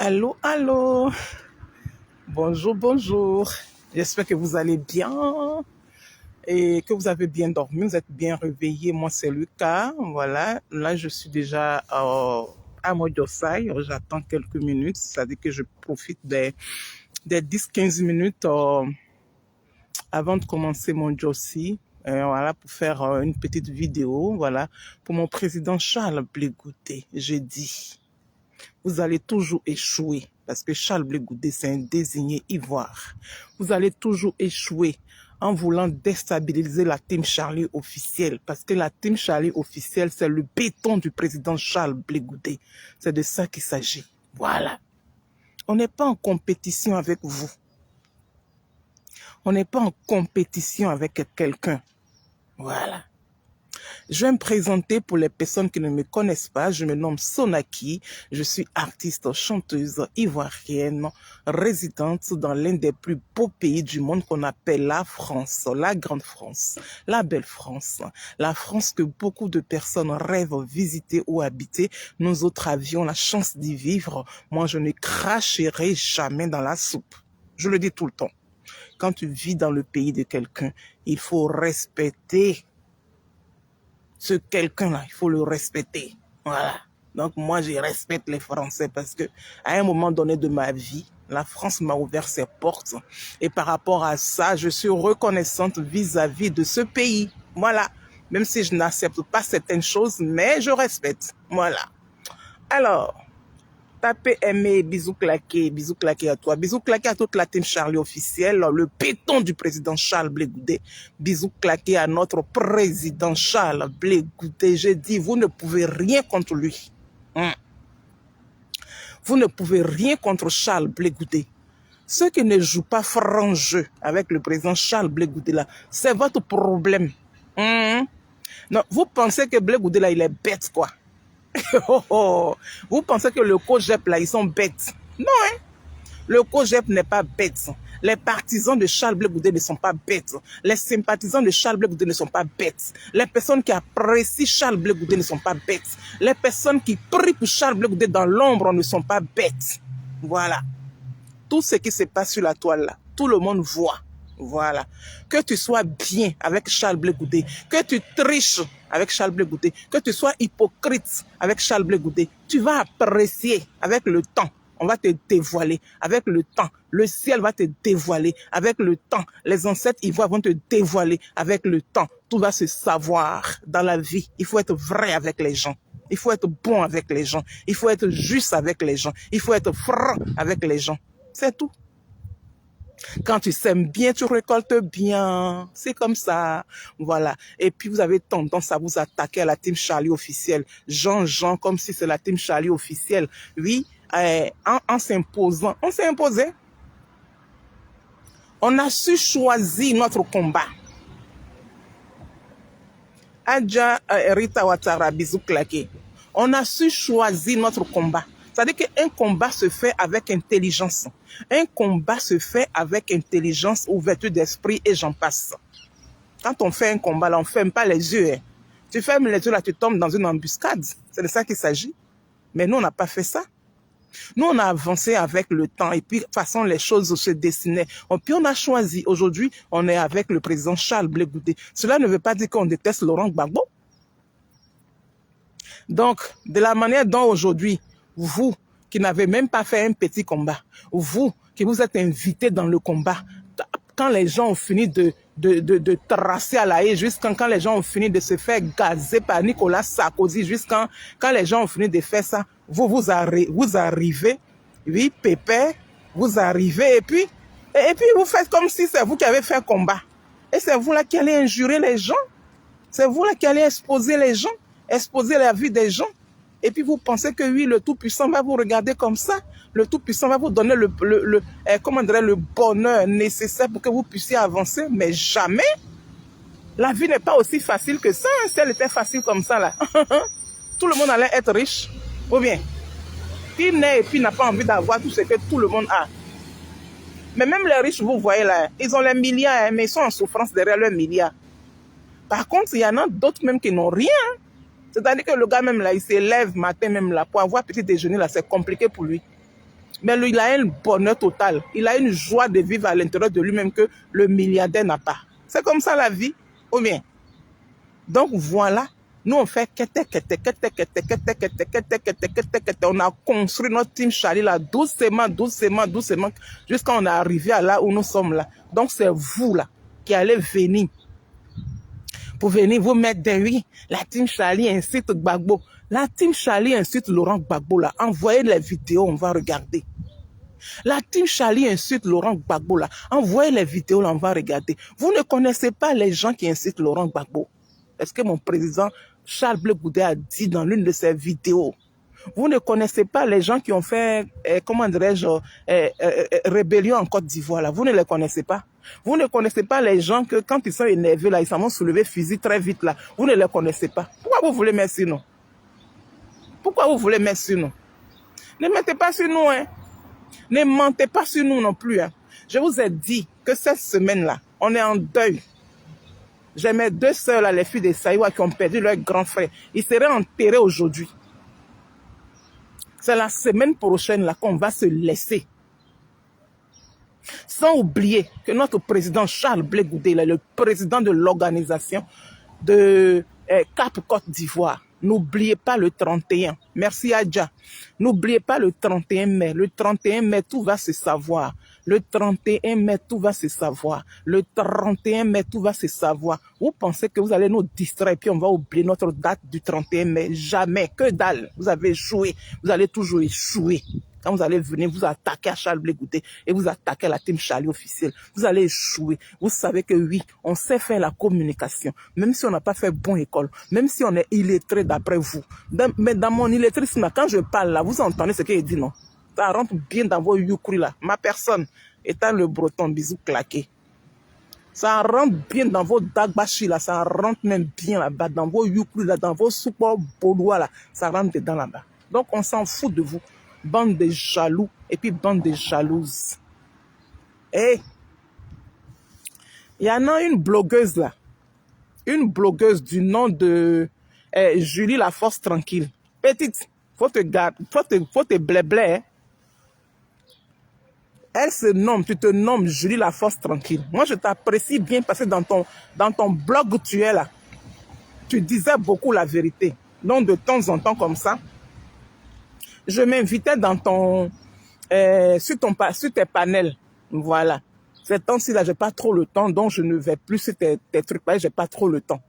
Allô, allô. Bonjour, bonjour. J'espère que vous allez bien et que vous avez bien dormi, vous êtes bien réveillés. Moi, c'est Lucas. Voilà. Là, je suis déjà à Mojosai. J'attends quelques minutes. C'est-à-dire que je profite des 10-15 minutes avant de commencer mon Jossi. Voilà, pour faire une petite vidéo. Voilà. Pour mon président Charles Blé Goudé. J'ai dit, vous allez toujours échouer. Parce que Charles Blé Goudé, c'est un désigné ivoire. Vous allez toujours échouer en voulant déstabiliser la Team Charlie officielle. Parce que la Team Charlie officielle, c'est le béton du président Charles Blé Goudé. C'est de ça qu'il s'agit. Voilà. On n'est pas en compétition avec vous. On n'est pas en compétition avec quelqu'un. Voilà. Je vais me présenter pour les personnes qui ne me connaissent pas. Je me nomme Sonaki. Je suis artiste, chanteuse ivoirienne, résidente dans l'un des plus beaux pays du monde qu'on appelle la France, la grande France, la belle France, la France que beaucoup de personnes rêvent visiter ou habiter. Nous autres avions la chance d'y vivre. Moi, je ne cracherai jamais dans la soupe. Je le dis tout le temps. Quand tu vis dans le pays de quelqu'un, il faut respecter ce quelqu'un-là, il faut le respecter. Voilà. Donc moi, je respecte les Français parce que à un moment donné de ma vie, la France m'a ouvert ses portes. Et par rapport à ça, je suis reconnaissante vis-à-vis de ce pays. Voilà. Même si je n'accepte pas certaines choses, mais je respecte. Voilà. Alors, tapez aimer, bisous claqués à toi. Bisous claqués à toute la team Charlie officielle, le béton du président Charles Blé Goudé. Bisous claqués à notre président Charles Blé Goudé. J'ai dit, vous ne pouvez rien contre lui. Vous ne pouvez rien contre Charles Blé Goudé. Ceux qui ne jouent pas franc jeu avec le président Charles Blé Goudé là, c'est votre problème. Non, vous pensez que Blé Goudé là, il est bête quoi. Vous pensez que le COJEP là, ils sont bêtes. Non, hein. Le COJEP n'est pas bête. Les partisans de Charles Blé Goudé ne sont pas bêtes. Les sympathisants de Charles Blé Goudé ne sont pas bêtes. Les personnes qui apprécient Charles Blé Goudé ne sont pas bêtes. Les personnes qui prient pour Charles Blé Goudé dans l'ombre ne sont pas bêtes. Voilà. Tout ce qui se passe sur la toile là, tout le monde voit. Voilà. Que tu sois bien avec Charles Blé Goudé, que tu triches avec Charles Blé Goudé, que tu sois hypocrite avec Charles Blé Goudé, tu vas apprécier avec le temps. On va te dévoiler avec le temps. Le ciel va te dévoiler avec le temps. Les ancêtres ivoires vont te dévoiler avec le temps. Tout va se savoir dans la vie. Il faut être vrai avec les gens. Il faut être bon avec les gens. Il faut être juste avec les gens. Il faut être franc avec les gens. C'est tout. Quand tu sèmes bien, tu récoltes bien. C'est comme ça. Voilà. Et puis, vous avez tendance à vous attaquer à la team Charlie officielle. Jean, comme si c'est la team Charlie officielle. Oui, en s'imposant. On s'est imposé. On a su choisir notre combat. Adja Rita Ouattara, bisous claqués. On a su choisir notre combat. C'est-à-dire qu'un combat se fait avec intelligence. Un combat se fait avec intelligence, ouverture d'esprit et j'en passe. Quand on fait un combat, là, on ne ferme pas les yeux. Hein. Tu fermes les yeux, là, tu tombes dans une embuscade. C'est de ça qu'il s'agit. Mais nous, on n'a pas fait ça. Nous, on a avancé avec le temps et puis, de toute façon, les choses se dessinaient. Et puis, on a choisi. Aujourd'hui, on est avec le président Charles Blé Goudé. Cela ne veut pas dire qu'on déteste Laurent Gbagbo. Donc, de la manière dont aujourd'hui, vous qui n'avez même pas fait un petit combat, vous qui vous êtes invités dans le combat, quand les gens ont fini de tracer à la haie, jusqu'à quand les gens ont fini de se faire gazer par Nicolas Sarkozy, jusqu'à quand les gens ont fini de faire ça, vous arrivez, oui, pépère, vous arrivez et puis vous faites comme si c'est vous qui avez fait un combat. Et c'est vous là qui allez injurer les gens. C'est vous là qui allez exposer les gens, exposer la vie des gens. Et puis vous pensez que oui, le Tout-Puissant va vous regarder comme ça. Le Tout-Puissant va vous donner le bonheur nécessaire pour que vous puissiez avancer. Mais jamais. La vie n'est pas aussi facile que ça. Si elle était facile comme ça, là, tout le monde allait être riche. Ou bien, qui naît et puis n'a pas envie d'avoir tout ce que tout le monde a. Mais même les riches, vous voyez là, ils ont les milliards, mais ils sont en souffrance derrière leurs milliards. Par contre, il y en a d'autres même qui n'ont rien. C'est-à-dire que le gars même là, il s'élève matin même là, pour avoir petit déjeuner là, c'est compliqué pour lui. Mais lui, il a un bonheur total. Il a une joie de vivre à l'intérieur de lui-même que le milliardaire n'a pas. C'est comme ça la vie, ou bien. Donc voilà, nous on fait on a construit notre team Charlie là doucement, doucement, doucement, jusqu'à on est arrivé à là où nous sommes là. Donc c'est vous là qui allez venir pour venir vous mettre des oui. La team Charlie incite Gbagbo. La team Charlie incite Laurent Gbagbo là. Envoyez les vidéos, on va regarder. La team Charlie insulte Laurent Gbagbo là. Envoyez les vidéos là, on va regarder. Vous ne connaissez pas les gens qui incitent Laurent Gbagbo. Est-ce que mon président Charles Blé Goudé a dit dans l'une de ses vidéos? Vous ne connaissez pas les gens qui ont fait, comment dirais-je, rébellion en Côte d'Ivoire là. Vous ne les connaissez pas. Vous ne connaissez pas les gens que quand ils sont énervés là, ils s'en vont soulever fusil très vite là. Vous ne les connaissez pas. Pourquoi vous voulez mettre sur nous? Pourquoi vous voulez mettre sur nous? Ne mettez pas sur nous, hein. Ne mentez pas sur nous non plus. Hein. Je vous ai dit que cette semaine-là, on est en deuil. J'ai mes deux sœurs, là, les filles de Saïwa, qui ont perdu leur grand frère. Ils seraient enterrés aujourd'hui. C'est la semaine prochaine là qu'on va se laisser. Sans oublier que notre président Charles Blé Goudé, il est le président de l'organisation de Cap Côte d'Ivoire. N'oubliez pas le 31. Merci Adja. N'oubliez pas le 31 mai. Le 31 mai, tout va se savoir. Le 31 mai, tout va se savoir. Le 31 mai, tout va se savoir. Vous pensez que vous allez nous distraire et puis on va oublier notre date du 31 mai? Jamais. Que dalle. Vous avez joué. Vous allez toujours échouer. Quand vous allez venir, vous attaquer à Charles Blé Goudé et vous attaquer à la team Charlie officielle. Vous allez échouer. Vous savez que oui, on sait faire la communication. Même si on n'a pas fait bonne école. Même si on est illettré d'après vous. Mais dans mon illettrisme, quand je parle là, vous entendez ce qu'il dit, non? Ça rentre bien dans vos youkris là. Ma personne étant le breton, bisous claqué. Ça rentre bien dans vos dagbashi là. Ça rentre même bien là-bas. Dans vos youkris là, dans vos soupors baudois là. Ça rentre dedans là-bas. Donc on s'en fout de vous. Bande de jaloux et puis bande de jalouses. Et il y en a une blogueuse là. Une blogueuse du nom de Julie La Force Tranquille. Petite, faut te blé-blé. Hein. Elle se nomme, tu te nommes Julie La Force Tranquille. Moi, je t'apprécie bien parce que dans ton blog où tu es là, tu disais beaucoup la vérité. Donc, de temps en temps comme ça, je m'invitais dans ton, sur tes panels. Voilà. Ces temps-ci là, j'ai pas trop le temps, donc je ne vais plus sur tes trucs là, j'ai pas trop le temps.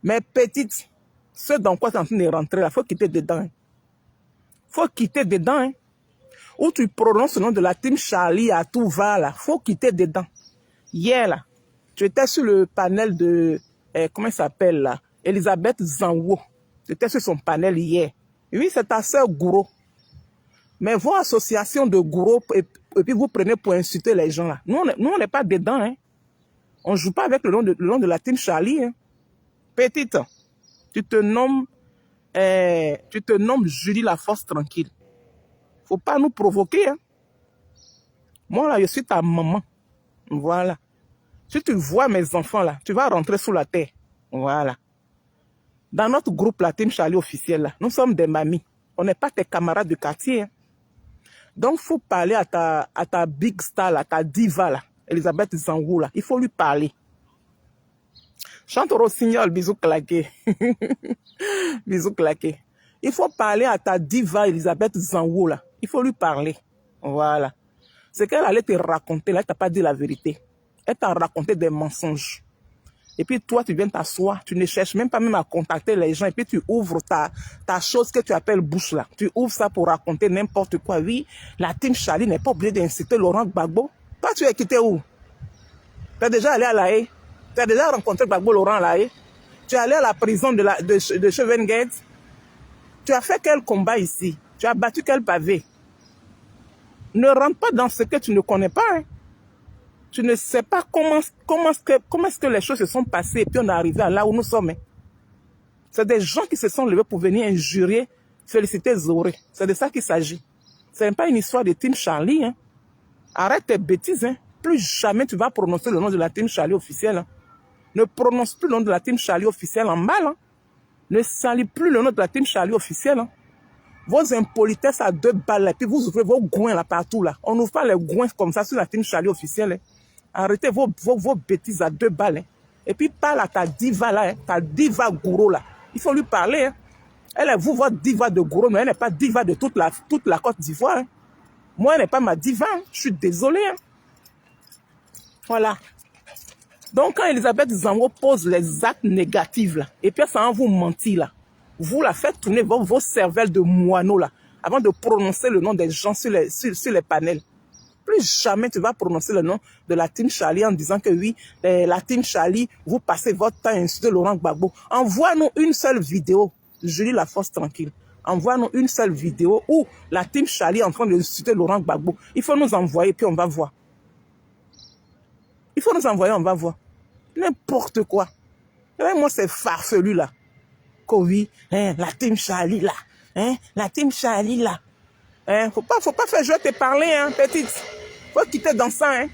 Mais petite, ce dans quoi tu es en train de rentrer là, faut quitter dedans. Hein. Faut quitter dedans. Hein. Où tu prononces le nom de la team Charlie à tout va là, faut quitter dedans. Hier là, tu étais sur le panel de, comment il s'appelle là, Elisabeth Zanwo. Tu étais sur son panel hier. Oui, c'est ta sœur Gouro. Mais vos associations de gourous, et puis vous prenez pour insulter les gens là. Nous, on n'est pas dedans. Hein. On ne joue pas avec le nom de la team Charlie. Hein. Petite, tu te nommes Julie La Force Tranquille. Faut pas nous provoquer. Hein. Moi là, je suis ta maman. Voilà. Si tu vois mes enfants là, tu vas rentrer sous la terre. Voilà. Dans notre groupe, la team Charlie officielle là, nous sommes des mamies. On n'est pas tes camarades de quartier. Hein. Donc, il faut parler à ta big star, là, ta diva, là, Elisabeth Zanwo, là. Il faut lui parler. Chante au rossignol, bisous claqués. Bisous claqués. Il faut parler à ta diva, Elisabeth Zanwo, là. Il faut lui parler. Voilà. Ce qu'elle allait te raconter, là, elle t'a pas dit la vérité. Elle t'a raconté des mensonges. Et puis toi, tu viens t'asseoir, tu ne cherches même pas même à contacter les gens. Et puis tu ouvres ta chose que tu appelles bouche là. Tu ouvres ça pour raconter n'importe quoi. Oui, la team Charlie n'est pas obligée d'inciter Laurent Gbagbo. Toi, tu es quitté où? Tu es déjà allé à La Haye? Tu as déjà rencontré Gbagbo Laurent à La Haye? Tu es allé à la prison de Chevengate? Tu as fait quel combat ici? Tu as battu quel pavé? Ne rentre pas dans ce que tu ne connais pas. Hein. Tu ne sais pas comment est-ce que les choses se sont passées et puis on est arrivé à là où nous sommes. Hein. C'est des gens qui se sont levés pour venir injurier, féliciter Zoré. C'est de ça qu'il s'agit. Ce n'est pas une histoire de Team Charlie. Hein. Arrête tes bêtises. Hein. Plus jamais tu vas prononcer le nom de la Team Charlie officielle. Hein. Ne prononce plus le nom de la Team Charlie officielle en mal. Hein. Ne salis plus le nom de la Team Charlie officielle. Hein. Vos impolitesses à 2 balles, et puis vous ouvrez vos goins là partout là. On n'ouvre pas les goins comme ça sur la team Charlie officielle. Hein. Arrêtez vos bêtises à 2 balles. Hein. Et puis parle à ta diva là, hein, ta diva gourou là. Il faut lui parler. Hein. Elle est vous, votre diva de gourou, mais elle n'est pas diva de toute la Côte d'Ivoire. Hein. Moi, elle n'est pas ma diva. Hein. Je suis désolé. Hein. Voilà. Donc, quand Elisabeth Zango pose les actes négatifs là, et puis ça va vous mentir là, vous la faites tourner vos cervelles de moineaux là, avant de prononcer le nom des gens sur les panels. Plus jamais tu vas prononcer le nom de la team Charlie en disant que oui, la team Charlie, vous passez votre temps à insulter Laurent Gbagbo. Envoie-nous une seule vidéo, Julie Laforce tranquille. Envoie-nous une seule vidéo où la team Charlie est en train d'insulter Laurent Gbagbo. Il faut nous envoyer, puis on va voir. Il faut nous envoyer, on va voir. N'importe quoi. Et moi, c'est farfelu là. Oui, hein, la team Charlie là. Hein, la team Charlie là. Hein, faut pas faire jouer tes parler, hein, petite. Faut quitter dans ça, hein.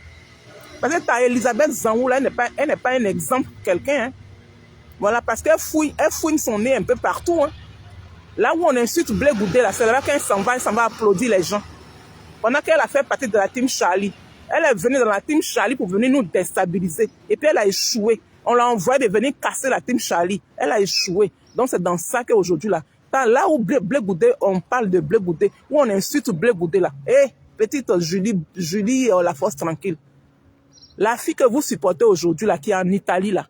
Parce que ta Elisabeth Zango là, elle n'est pas un exemple quelqu'un, hein. Voilà, parce qu'elle fouine son nez un peu partout, hein. Là où on insulte Blé Goudé là, c'est là qu'elle s'en va applaudir les gens. Pendant qu'elle a fait partie de la team Charlie. Elle est venue dans la team Charlie pour venir nous déstabiliser. Et puis elle a échoué. On l'a envoyé de venir casser la team Charlie. Elle a échoué. Donc c'est dans ça qu'aujourd'hui là, là où Blé Goudé, on parle de Blé Goudé, où on insulte Blé Goudé là. Eh, petite Julie Laforce tranquille. La fille que vous supportez aujourd'hui là, qui est en Italie là,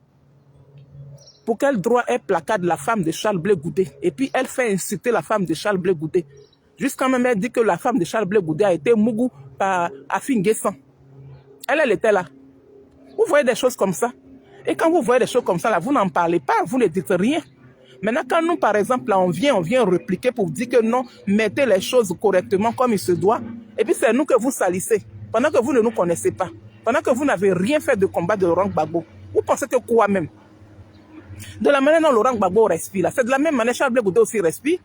pour quel droit elle placade la femme de Charles Blé Goudé? Et puis elle fait insulter la femme de Charles Blé Goudé. Jusqu'à même elle dit que la femme de Charles Blé Goudé a été mougou par Afin Guessan. Elle était là. Vous voyez des choses comme ça. Et quand vous voyez des choses comme ça, là, vous n'en parlez pas, vous ne dites rien. Maintenant, quand nous, par exemple, là, on vient répliquer pour dire que non, mettez les choses correctement comme il se doit. Et puis, c'est nous que vous salissez. Pendant que vous ne nous connaissez pas. Pendant que vous n'avez rien fait de combat de Laurent Gbagbo. Vous pensez que quoi même? De la manière dont Laurent Gbagbo respire, là, c'est de la même manière que Charles Blé Goudé aussi respire.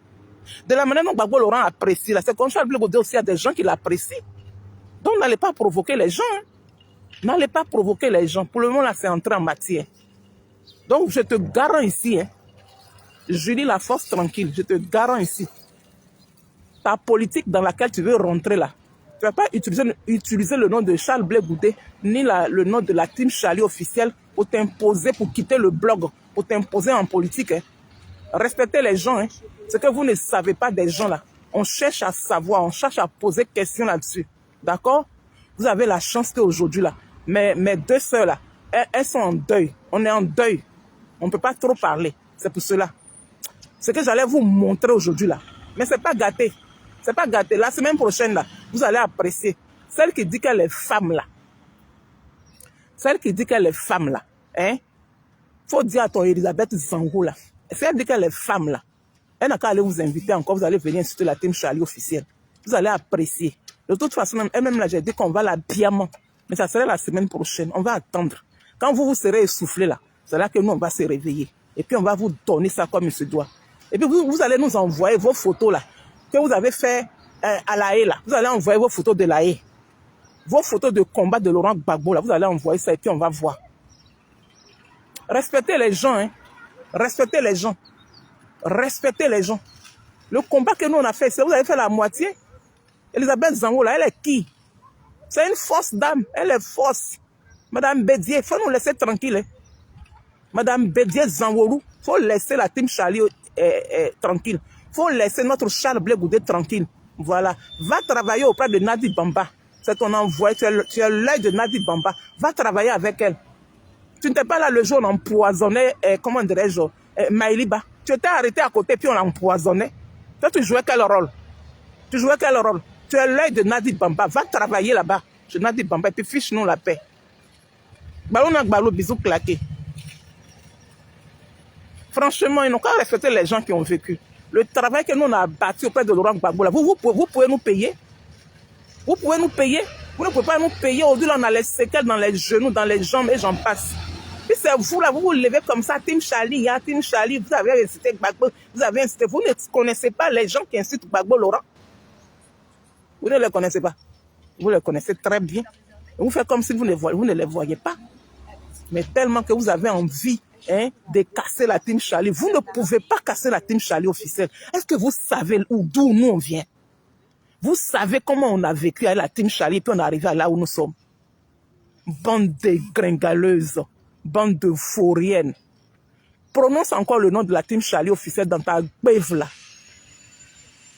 De la manière dont Gbagbo Laurent apprécie, là, c'est comme Charles Blé Goudé aussi, il y a des gens qui l'apprécient. Donc, n'allez pas provoquer les gens. Hein. N'allez pas provoquer les gens. Pour le moment, là, c'est entré en matière. Donc, je te garantis ici, hein, Julie Laforce tranquille, je te garantis ici, ta politique dans laquelle tu veux rentrer là, tu ne vas pas utiliser le nom de Charles Blé Goudé, ni le nom de la team Charlie officielle pour t'imposer, pour quitter le blog, pour t'imposer en politique. Hein. Respectez les gens. Hein. Ce que vous ne savez pas des gens là, on cherche à savoir, on cherche à poser questions là-dessus. D'accord? Vous avez la chance qu'aujourd'hui là, mes 2 sœurs là, elles sont en deuil. On est en deuil. On ne peut pas trop parler. C'est pour cela. Ce que j'allais vous montrer aujourd'hui là. Mais c'est pas gâté. C'est pas gâté. La semaine prochaine là, vous allez apprécier. Celle qui dit qu'elle est femme là. Celle qui dit qu'elle est femme là. Hein? Faut dire à ton Elisabeth Zango là. Si elle dit qu'elle est femme là, elle n'a qu'à aller vous inviter encore. Vous allez venir insulter la team Charlie officielle. Vous allez apprécier. De toute façon, elle-même là, j'ai dit qu'on va l'habillement. Mais ça serait la semaine prochaine. On va attendre. Quand vous serez essoufflé là, c'est là que nous, on va se réveiller. Et puis, on va vous donner ça comme il se doit. Et puis, vous allez nous envoyer vos photos là, que vous avez fait à la haie là. Vous allez envoyer vos photos de la haie. Vos photos de combat de Laurent Gbagbo là. Vous allez envoyer ça et puis on va voir. Respectez les gens, hein. Respectez les gens. Respectez les gens. Le combat que nous, on a fait, vous avez fait la moitié. Elisabeth Zango là, elle est qui? C'est une fausse dame. Elle est fausse. Madame Bédier, il faut nous laisser tranquille. Hein. Madame Bédier Zangourou, il faut laisser la team Charlie tranquille. Il faut laisser notre Charles Blé Goudé tranquille. Voilà. Va travailler auprès de Nadi Bamba. C'est ton envoyé. Tu es l'œil de Nadi Bamba. Va travailler avec elle. Tu n'étais pas là le jour où on empoisonnait, comment dirais-je, Maïliba. Tu étais arrêté à côté puis on l'empoisonnait. Toi, tu jouais quel rôle? Tu jouais quel rôle? Tu es l'œil de Nadi Bamba. Va travailler là-bas. Je Nadi Bamba et puis fiche-nous la paix. Balou, bisous claqués. Franchement, ils n'ont qu'à respecter les gens qui ont vécu. Le travail que nous on a bâti auprès de Laurent Gbagbo, vous pouvez nous payer. Vous pouvez nous payer. Vous ne pouvez pas nous payer. Aujourd'hui, on a les séquelles dans les genoux, dans les jambes et j'en passe. Puis c'est vous là, vous vous levez comme ça, Team Charlie, Team Charlie, vous avez incité Gbagbo, vous ne connaissez pas les gens qui incitent Gbagbo Laurent. Vous ne les connaissez pas. Vous les connaissez très bien. Et vous faites comme si vous ne les voyez pas. Mais tellement que vous avez envie hein, de casser la team Charlie. Vous ne pouvez pas casser la team Charlie officielle. Est-ce que vous savez d'où nous on vient? Vous savez comment on a vécu avec la team Charlie et puis on est arrivé à là où nous sommes? Bande de gringaleuses, bande de vauriennes. Prononce encore le nom de la team Charlie officielle dans ta bève là.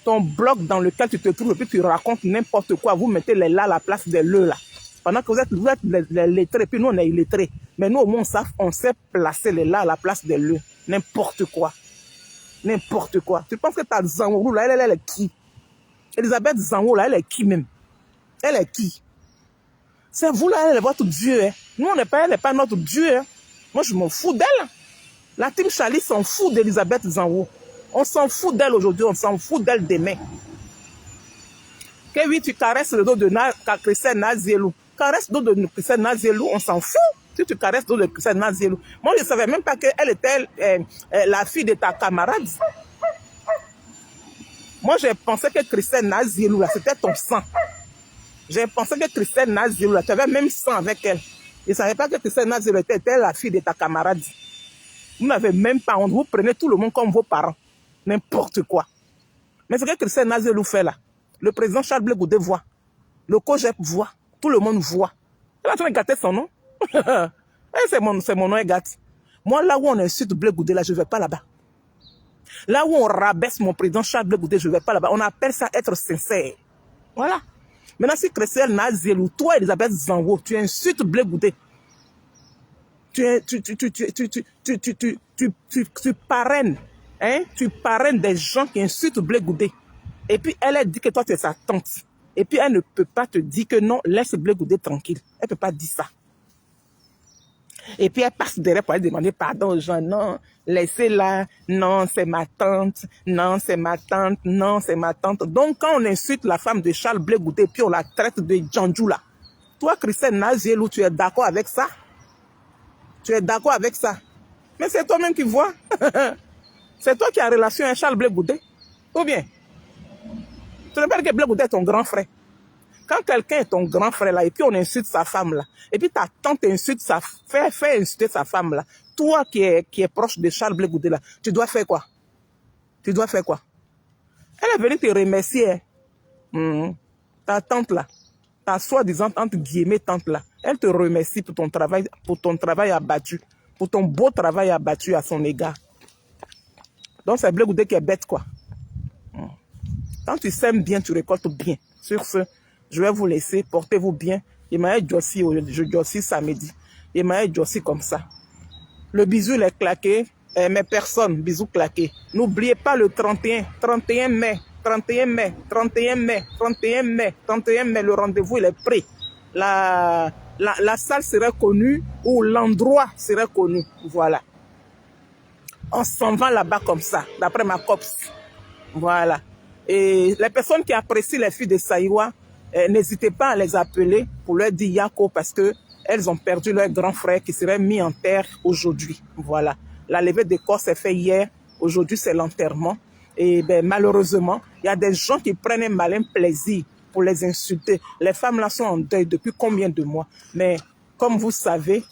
Ton bloc dans lequel tu te trouves et puis tu racontes n'importe quoi. Vous mettez les là à la place des le là. Pendant que vous êtes les lettrés, puis nous on est illettrés. Mais nous au moins on sait placer les là à la place des le. N'importe quoi. N'importe quoi. Tu penses que ta Zangourou là, elle est qui? Elisabeth Zango là, elle est qui même? Elle est qui? C'est vous là, elle est votre Dieu. Hein. Nous elle n'est pas notre Dieu. Hein. Moi je m'en fous d'elle. La team Charlie s'en fout d'Elisabeth Zango. On s'en fout d'elle aujourd'hui, on s'en fout d'elle demain. Que oui, tu caresses le dos de Christelle Nazielou. Caresse le dos de Christelle Nazielou, on s'en fout. Si tu caresses le dos de Christelle Nazielou. Moi, je ne savais même pas qu'elle était la fille de ta camarade. Moi, j'ai pensé que Christelle Nazielou, c'était ton sang. J'ai pensé que Christelle Nazielou, tu avais même sang avec elle. Je ne savais pas que Christelle Nazielou était la fille de ta camarade. Vous n'avez même pas honte. Vous prenez tout le monde comme vos parents. N'importe quoi. Mais ce que Christelle Nazielou fait là, le président Charles Blé Goudé voit. Le COGEP voit. Tout le monde voit. Elle est en train de gâter son nom. C'est mon nom, elle gâte. Moi, là où on insulte Blé Goudé, là, je ne vais pas là-bas. Là où on rabaisse mon président Charles Blé Goudé, je ne vais pas là-bas. On appelle ça être sincère. Voilà. Maintenant, si Christelle Nazielou, toi, Elisabeth Zango, tu insultes Blé Goudé, tu parraines, hein? Tu parraines des gens qui insultent Blé Goudé. Et puis, elle dit que toi, tu es sa tante. Et puis, elle ne peut pas te dire que non, laisse Blé Goudé tranquille. Elle ne peut pas dire ça. Et puis, elle passe derrière pour aller demander pardon aux gens. Non, laissez-la. Non, c'est ma tante. Non, c'est ma tante. Non, c'est ma tante. Donc, quand on insulte la femme de Charles Blé Goudé, puis on la traite de Djandjou là. Toi, Christelle Nazielou, tu es d'accord avec ça? Tu es d'accord avec ça? Mais c'est toi-même qui vois. C'est toi qui as relation avec Charles Blé Goudé. Ou bien, tu ne parles que Blé Goudé est ton grand frère. Quand quelqu'un est ton grand frère là, et puis on insulte sa femme là, et puis ta tante insulte fait insulter sa femme là, toi qui est proche de Charles Blé Goudé là, tu dois faire quoi? Tu dois faire quoi? Elle est venue te remercier. Ta tante là, ta soi-disant entre guillemets tante là, elle te remercie pour ton travail abattu, pour ton beau travail abattu à son égard. Donc c'est Blé Goudé qui est bête quoi. Quand tu sèmes bien, tu récoltes bien. Sur ce, je vais vous laisser, portez-vous bien. Emmanuel Djossi, je Djossi samedi. Emmanuel Djossi comme ça. Le bisou il est claqué, mais personne, bisou claqué. N'oubliez pas le 31 mai, 31 mai, 31 mai, 31 mai, 31 mai, le rendez-vous il est prêt. La salle sera connue ou l'endroit sera connu. Voilà. On s'en va là-bas comme ça, d'après ma copse. Voilà. Et les personnes qui apprécient les filles de Saïwa, n'hésitez pas à les appeler pour leur dire Yako parce qu'elles ont perdu leur grand frère qui serait mis en terre aujourd'hui. Voilà. La levée des corps s'est faite hier. Aujourd'hui, c'est l'enterrement. Et ben, malheureusement, il y a des gens qui prennent un malin plaisir pour les insulter. Les femmes là sont en deuil depuis combien de mois? Mais comme vous savez,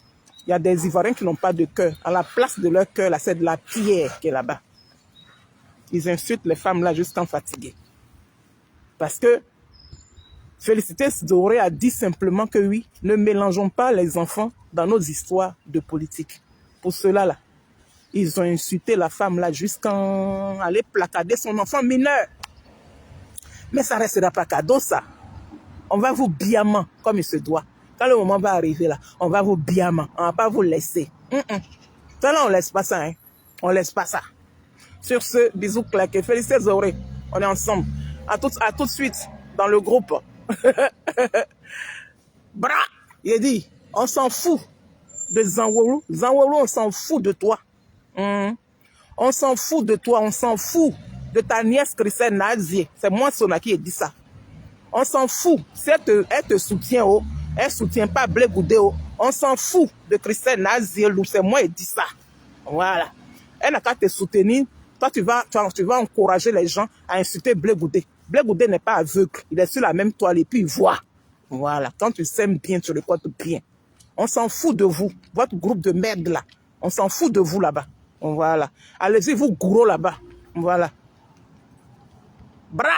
il y a des Ivoiriens qui n'ont pas de cœur. À la place de leur cœur, là, c'est de la pierre qui est là-bas. Ils insultent les femmes là juste en fatiguées. Parce que Félicité Doré a dit simplement que oui, ne mélangeons pas les enfants dans nos histoires de politique. Pour cela là, ils ont insulté la femme là jusqu'à aller placader son enfant mineur. Mais ça restera pas cadeau ça. On va vous biamant comme il se doit. Quand le moment va arriver là, on va vous biamant. On va pas vous laisser. Ça là on laisse pas ça. Hein. On laisse pas ça. Sur ce, bisous claqués. Félicité Doré. On est ensemble. À tout de suite dans le groupe. Bra! Il a dit, on s'en fout de Zangourou. Zangourou, on s'en fout de toi. On s'en fout de toi. On s'en fout de ta nièce Christelle Nazié. C'est moi, Sona, qui a dit ça. On s'en fout. Si elle te soutient, elle ne soutient pas Blé Goudé. On s'en fout de Christelle Nazié. C'est moi qui ai dit ça. Voilà. Elle n'a qu'à te soutenir. Toi, tu vas encourager les gens à insulter Blé Goudé. Blé Goudé n'est pas aveugle. Il est sur la même toile et puis il voit. Voilà. Quand tu sèmes bien, tu récoltes bien. On s'en fout de vous. Votre groupe de merde là. On s'en fout de vous là-bas. Voilà. Allez-y, vous gros là-bas. Voilà. Bra!